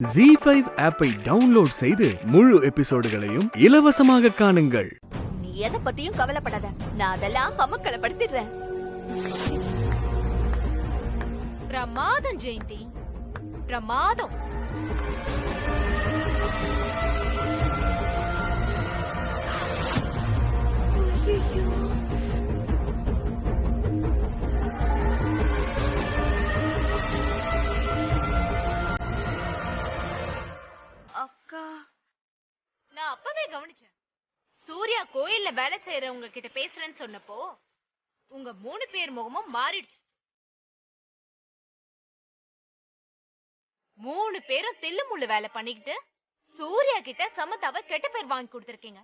ZEE5 ஆப்பை download செய்து முழு எபிசோடுகளையும் இலவசமாக காணுங்கள். நீ எதை பத்தியும் கவலைப்படாத, நான் அதெல்லாம் அமக்கலப்படுத்திடுறேன். பிரமாதம் ஜெயந்தி, பிரமாதம். அக்கா, நான் அப்பவே கவனிச்சேன். சூர்யா கோயில்ல வேலை செய்யறவங்க கிட்ட பேசுறேன்னு சொன்னப்போ உங்க 3 பேர் முகமும் மாறிடுச்சு. 3 பேரும் தில்லு முள்ளு வேலை பண்ணிக்கிட்டு சூர்யா கிட்ட சமதாவை கெட்ட பேர் வாங்கி கொடுத்திருக்கீங்க.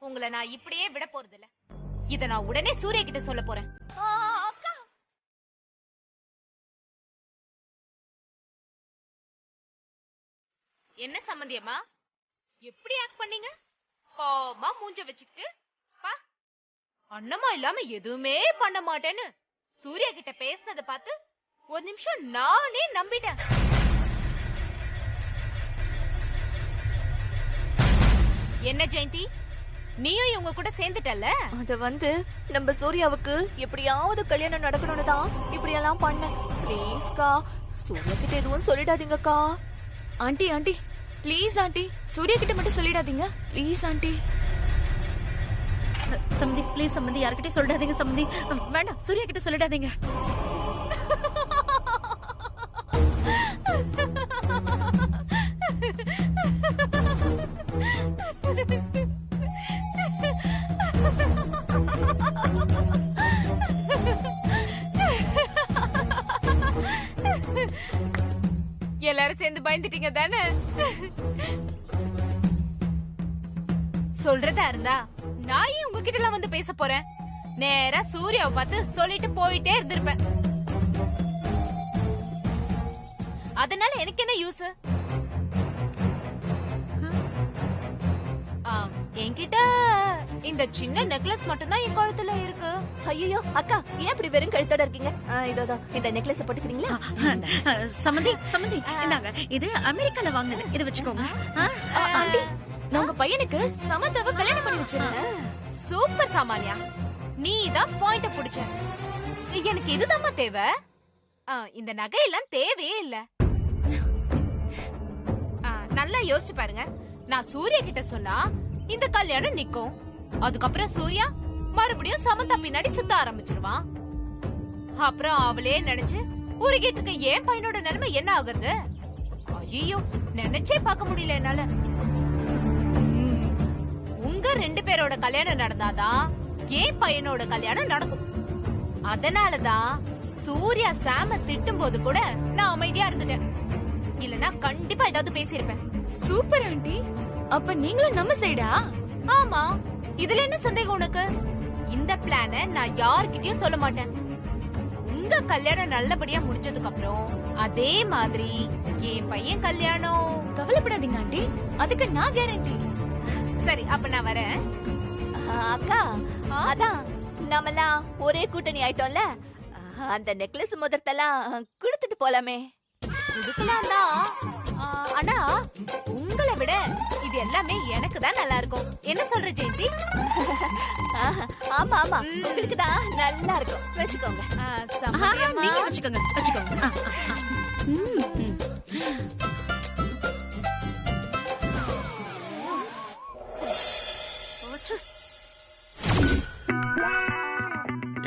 உங்களை நான் இப்படியே விட போறது இல்ல. இத நான் உடனே சூர்யா கிட்ட சொல்ல போறேன். அக்கா, என்ன சம்பந்தியம்மா, எப்படி ஆக்ட் பண்ணீங்க? பாவமா மூஞ்ச வச்சுக்கிட்டு பா, அண்ணமா இல்லாம எதுவுமே பண்ண மாட்டேன்னு சூர்யா கிட்ட பேசினதை பார்த்து ஒரு நிமிஷம் நானே நம்பிட்டேன். என்ன ஜெயந்தி, நீயும் இவங்க கூட சேர்ந்துட்டல்ல? அது நம்ம சூர்யாவுக்கு எப்படியாவது கல்யாணம் நடக்கணும்னு தான் இப்படி எல்லாம் பண்ணேன். ப்ளீஸ்க்கா, சூர்யா கிட்ட எதுவும் சொல்லிடாதீங்கக்கா. Aunty aunty please aunty, Surya கிட்ட மட்டும் சொல்லிடாதீங்க ப்ளீஸ் ஆண்டி. சம்பந்தி ப்ளீஸ் சம்பந்தி, யார்கிட்ட சொல்லிடாதீங்க சம்பந்தி. வேண்டாம், சூர்யா கிட்ட சொல்லிடாதீங்க. எல்லாரும் சேர்ந்து பயந்துட்டீங்க தானே? சொல்றதா இருந்தா நான் ஏன் உங்ககிட்ட எல்லாம் வந்து பேச போறேன்? நேரா சூர்யாவை பார்த்து சொல்லிட்டு போயிட்டே இருந்திருப்பேன். அதனால எனக்கு என்ன யூஸ்? என்கிட்ட இந்த சின்ன நெக்லஸ் மட்டும் தான் என் கழுத்துல இருக்கு. ஐயோ அக்கா, ஏன் இப்படி வெறும் கழுத்தோட இருக்கீங்க? இதோ இந்த நெக்லஸ் போட்டுக்கிறீங்களா? சமந்தி சமந்தி, இந்தாங்க, இது அமெரிக்கால வாங்குனது, இது வச்சுக்கோங்க. ஆண்டி, நான் உங்க பையனுக்கு சமந்தாவை கல்யாணம் பண்ணி வச்சிருக்கேன். சூப்பர் சாமானியா, நீ தான் பாயிண்ட புடிச்ச. எனக்கு இதுதாம்மா தேவை. இந்த நகையெல்லாம் தேவையே இல்ல. நல்லா யோசிச்சு பாருங்க. நான் சூர்யா கிட்ட சொன்னா இந்த கல்யாணம் நிக்கும். அதுக்கப்புறம் சூர்யா மறுபடியும் சமந்தா பின்னாடி சுத்த ஆரம்பிச்சிருவான். அப்புறம் அவளே நினைச்சு உருகிட்டு இருக்க என் பையனோட நிலைமை என்ன ஆகுறது? ஐயோ, நினைச்சே பார்க்க முடியல என்னால. உங்க 2 பேரோட கல்யாணம் நடந்தாதான் என் பையனோட கல்யாணம் நடக்கும். அதனாலதான் சூர்யா சாம திட்டும் போது கூட நான் அமைதியா இருந்துட்டேன். இல்லனா கண்டிப்பா ஏதாவது பேசியிருப்பேன். சூப்பர் ஆண்டி, அப்ப நீங்களும் நம்ம சைடா? ஆமா, இதுல என்ன சந்தேகம் உனக்கு? இந்த பிளான நான் யார்கிட்டயும் சொல்ல மாட்டேன். உங்க கல்யாணம் நல்லபடியா முடிஞ்சதுக்கு அப்புறம் அதே மாதிரி என் பையன் கல்யாணம். கவலைப்படாதீங்க ஆண்டி, அதுக்கு நான் கேரண்டி. சரி, அப்ப நான் வரேன். அக்கா, அதான் நாமெல்லாம் ஒரே கூட்டணி ஆயிட்டோம்ல, அந்த நெக்லஸ் முதத்தெல்லாம் கொடுத்துட்டு போலாமே. குடுக்கலாம் தான், ஆனா உங்களை விட இது எல்லாமே எனக்கு தான் நல்லா இருக்கும். என்ன சொல்ற ஜெயந்தி? ஆமா ஆமா, உங்களுக்கு தான் நல்லா இருக்கும், வச்சுக்கோங்க. சம்மதியம்மா. நீங்க வச்சுக்கோங்க வச்சுக்கோங்க.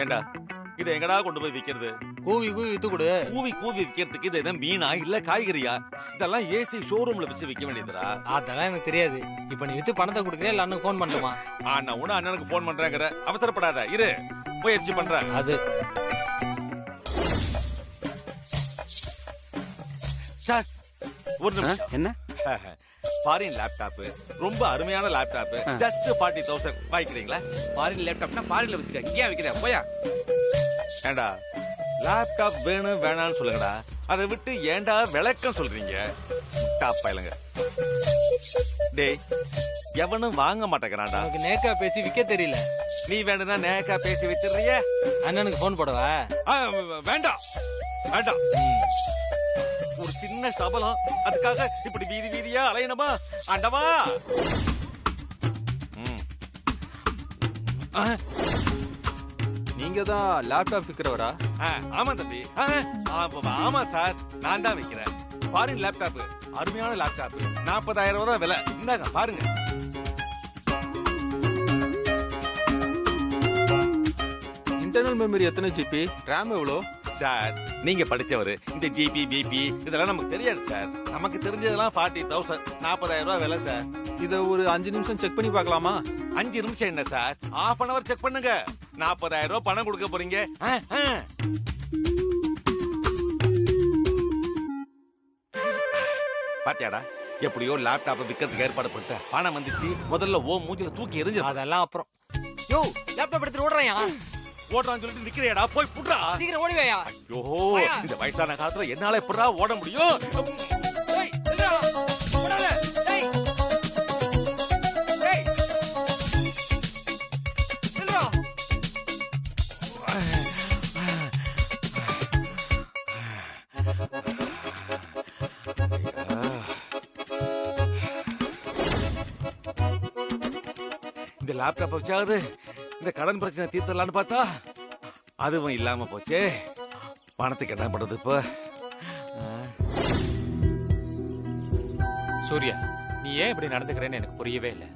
ஏண்டா இத எங்கடா கொண்டு போய் விக்கிறது? கூவி கூவி வித்து கொடு. கூவி கூவி விக்கிறதுக்கு இது என்ன மீனா இல்ல காய்கறியா? இதெல்லாம் ஏசி ஷோரூம்ல வச்சு விக்க வேண்டியதுடா. அதெல்லாம் எனக்கு தெரியாது. இப்ப நீ வித்து பணத்தை கொடுக்கறியா இல்ல அண்ணனுக்கு போன் பண்ணுமா? நான் உன அண்ணனுக்கு போன் பண்றேங்கற, அவசரப்படாத, இரு முயற்சி பண்றேன். அது சார் ஒரு நிமிஷம். என்ன? ஃபாரின் லேப்டாப், ரொம்ப அருமையான லேப்டாப், ஜஸ்ட் 40,000 வாங்கிக்கிறீங்களா? ஃபாரின் லேப்டாப்னா ஃபாரின்ல வித்துக்க, இங்க விக்கிற போயா? ஏண்டா லேப்டாப் வேணும் வேணான்னு சொல்லுங்கடா, அதை விட்டு ஏண்டா விளக்கம் சொல்றீங்க? முட்டா பயலுங்க. டேய், எவனும் வாங்க மாட்டேங்கிறான்டா. உனக்கு நேக்கா பேசி விக்க தெரியல. நீ வேணும்னா நேக்கா பேசி வித்துறிய. அண்ணனுக்கு போன் போடவா? வேண்டாம் வேண்டாம், ஒரு சின்ன சபலம், அதுக்காக இப்படி வீதி வீதியா அலையணுமா? ஆண்டவா! நீங்க தான் லேப்டாப் விக்கிறவரா? ஆமா தம்பி. ஆமா சார், நான் தான் விக்கிறேன். ஃபாரின் லேப்டாப், அருமையான லேப்டாப், 40,000 ரூபாய் தான் விலை. இந்தாங்க பாருங்க. இன்டர்னல் மெமரி எத்தனை ஜிபி? ரேம் எவ்வளோ? சார், நீங்க படிச்சவரு, இந்த ஜிபி பிபி இதெல்லாம் நமக்கு தெரியாது சார். நமக்கு தெரிஞ்சதெல்லாம் 40,000, 40,000 ரூபாய் விலை சார். இத ஒரு 5 நிமிஷம் செக் பண்ணி பார்க்கலாமா? 5 நிமிஷம் என்ன சார், 1/2 hour செக் பண்ணுங்க. 40,000 ரூபாய் பணம் கொடுக்க போறீங்க. பாத்தியாடா, எப்படியோ லேப்டாப் விக்கிறதுக்கு ஏற்பாடு பண்ணிட்ட. பணம் வந்துச்சு, முதல்ல ஓ மூஞ்சில தூக்கி எரிஞ்சு. அதெல்லாம் அப்புறம். யோ, லேப்டாப் எடுத்து ஓடுறேன். ஓடுறான்னு சொல்லிட்டு நிக்கிறியாடா? போய் புட்றா. சீக்கிரம் ஓடிவேயா. ஐயோ, இந்த வயசான காலத்துல என்னால எப்படா ஓட முடியும்? ஏய், நில்லுடா. ஓடாத. ஏய். ஏய். நில்லுடா. இந்த லேப்டாப் வச்சாவது இந்த கடன் பிரச்சனை தீர்த்தலான்னு பார்த்தா அதுவும் இல்லாம போச்சே. பணத்துக்கு என்ன பண்றது இப்ப? சூர்யா, நீ ஏன் இப்படி நடந்துக்கிறேன்னு எனக்கு புரியவே இல்ல.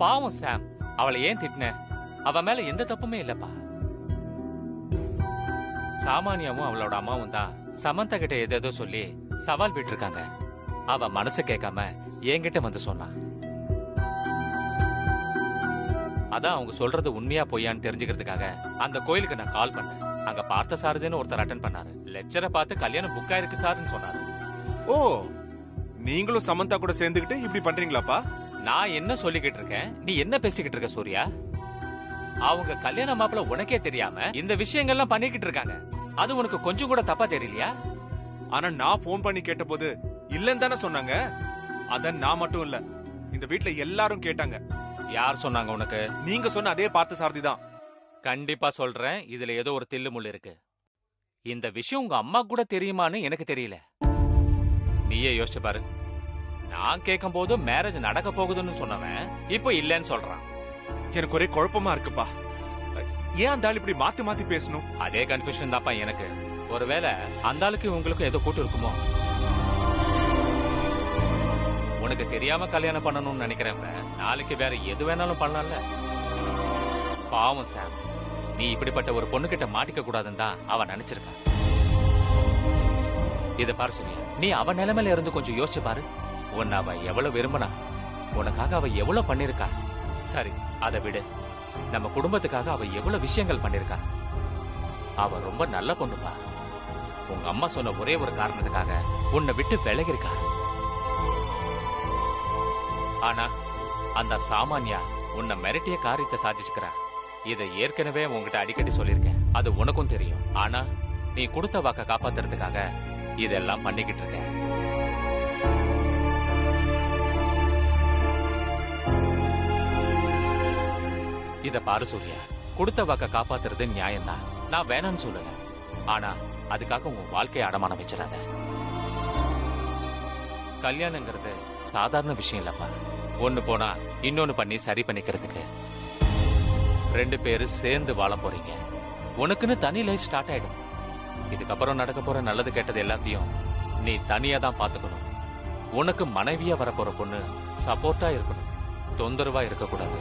பாவம் சாம், அவளை ஏன் திட்டின? அவ மேல எந்த தப்புமே இல்லப்பா. சாமானியாவும் அவளோட அம்மாவும் தான் சமந்தா கிட்ட ஏதேதோ சொல்லி சவால் விட்டுருக்காங்க. அவ மனசு கேட்காம என்கிட்ட வந்து சொன்னா. அதான் அவங்க சொல்றது உண்மையா பொய்யான்னு தெரிஞ்சுக்கிறதுக்காக அந்த கோயிலுக்கு நான் கால் பண்ணேன். அங்க பார்த்த சாரதின்னு ஒருத்தர் அட்டன் பண்ணாரு. லெக்சரை பார்த்து கல்யாணம் புக் ஆயிருக்கு சார்னு சொன்னாரு. ஓ, நீங்களும் சமந்தா கூட சேர்ந்துக்கிட்டு இப்படி பண்றீங்களாப்பா? நான் என்ன சொல்லிக்கிட்டு இருக்கேன், நீ என்ன பேசிக்கிட்டு இருக்க சூர்யா? அவங்க கல்யாண மாப்பிள்ள உனக்கே தெரியாம இந்த விஷயங்கள்லாம் பண்ணிக்கிட்டு இருக்காங்க. அது உனக்கு கொஞ்சம் கூட தப்பா தெரியலையா? ஆனா நான் போன் பண்ணி கேட்டபோது இல்லன்னு தானே சொன்னாங்க. அத நான் மட்டும் இல்ல, இந்த வீட்ல எல்லாரும் கேட்டாங்க. யார் சொன்னாங்க உனக்கு? நீங்க சொன்ன அதே பார்த்த சாரதி தான். கண்டிப்பா சொல்றேன், இதுல ஏதோ ஒரு தில்லு முள்ளு இருக்கு. இந்த விஷயம் உங்க அம்மா கூட தெரியுமான்னு எனக்கு தெரியல. நீயே யோசிச்சு பாரு. நான் கேட்கும் போது மேரேஜ் நடக்க போகுதுன்னு சொன்னவன் இப்போ இல்லன்னு சொல்றான். எனக்கு ஒரே குழப்பமா இருக்குப்பா. ஏன் அந்த ஆள் இப்படி மாத்தி மாத்தி பேசணும்? அதே கன்ஃபியூஷன் தான்ப்பா எனக்கு. ஒருவேளை அந்த ஆளுக்கு உங்களுக்கு ஏதோ கூட்டு இருக்குமோ? உனக்கு தெரியாம கல்யாணம் பண்ணணும்னு நினைக்கிறவங்க நாளைக்கு வேற எது வேணாலும் பண்ணலாம்ல. பாவம் சாம், நீ இப்படிப்பட்ட ஒரு பொண்ணு கிட்ட மாட்டிக்க கூடாதுன்னு தான் அவன் நினைச்சிருக்கான். இத பாரு சூர்யா, நீ அவன் நிலைமையில இருந்து கொஞ்சம் யோசிச்சு பாரு. உன்னை அவ எவ்வளவு விரும்பினா, உனக்காக அவ எவ்வளவு பண்ணிருக்கா. சரி, அதை விடு. நம்ம குடும்பத்துக்காக அவ எவ்வளவு விஷயங்கள் பண்ணிருக்கா. அவ ரொம்ப நல்ல பொண்ணுப்பா. உங்க அம்மா சொன்ன ஒரே ஒரு காரணத்துக்காக உன்னை விட்டு விலகிருக்கா. ஆனா அந்த சாமானியா உன்னை மிரட்டிய காரியத்தை சாதிச்சுக்கிறா. இதை ஏற்கனவே உங்ககிட்ட அடிக்கடி சொல்லியிருக்கேன், அது உனக்கும் தெரியும். ஆனா நீ கொடுத்த வாக்க காப்பாத்துறதுக்காக இதெல்லாம் பண்ணிக்கிட்டு இருக்க. இத பாரு சூர்யா, கொடுத்த வாக்க காப்பாத்துறது நியாயம்தான், நான் வேணான்னு சொல்லல. ஆனா அதுக்காக உன் வாழ்க்கையை அடமானம் வச்சிடாத. கல்யாணங்கிறது சாதாரண விஷயம் இல்லப்பா. ஒண்ணு போனா இன்னொன்னு பண்ணி சரி பண்ணிக்கிறதுக்கு 2 பேரு சேர்ந்து வாழ போறீங்க. உனக்குன்னு தனி லைஃப் ஸ்டார்ட் ஆயிடும். இதுக்கப்புறம் நடக்க போற நல்லது கெட்டது எல்லாத்தையும் நீ தனியா தான் பாத்துக்கணும். உனக்கு மனைவியா வரப்போற பொண்ணு சப்போர்ட்டா இருக்கணும், தொந்தரவா இருக்கக்கூடாது.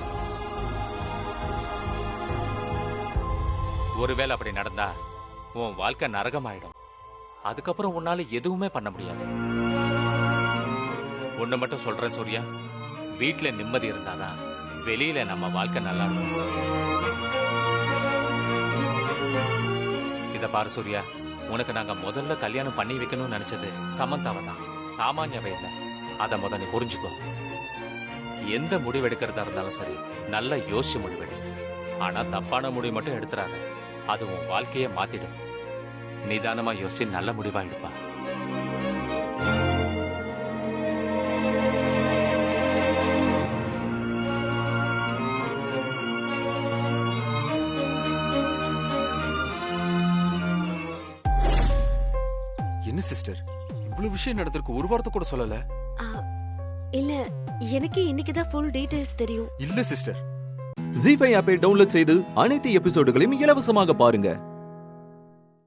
ஒருவேளை அப்படி நடந்தா உன் வாழ்க்கை நரகமாயிடும். அதுக்கப்புறம் உன்னால எதுவுமே பண்ண முடியாது. ஒண்ணு மட்டும் சொல்றேன் சூர்யா, வீட்டுல நிம்மதி இருந்தாதான் வெளியில நம்ம வாழ்க்கை நல்லா இருக்கும். இத பாரு சூர்யா, உனக்கு நாங்க முதல்ல கல்யாணம் பண்ணி வைக்கணும்னு நினைச்சது சமந்தாவை தான், சாமானியாவே இல்ல. அத முத நீ புரிஞ்சுக்கோ. எந்த முடிவு எடுக்கிறதா இருந்தாலும் சரி, நல்லா யோசிச்சு முடிவெடு. ஆனா தப்பான முடிவு மட்டும் எடுத்துறாத, அது உன் வாழ்க்கையே மாத்திடும். நிதானமா யோசிச்சு நல்ல முடிவா எடுப்பா. என்ன சிஸ்டர் இவ்வளவு விஷயம் நடந்திருக்கு, ஒரு வாரத்தை கூட சொல்லல. இல்ல, எனக்கு இன்னைக்கு தான் ஃபுல் டீடைல்ஸ் தெரியும். இல்ல சிஸ்டர். ஜீ5 ஆப்பை டவுன்லோட் செய்து அனைத்து எபிசோடுகளையும் இலவசமாக பாருங்க.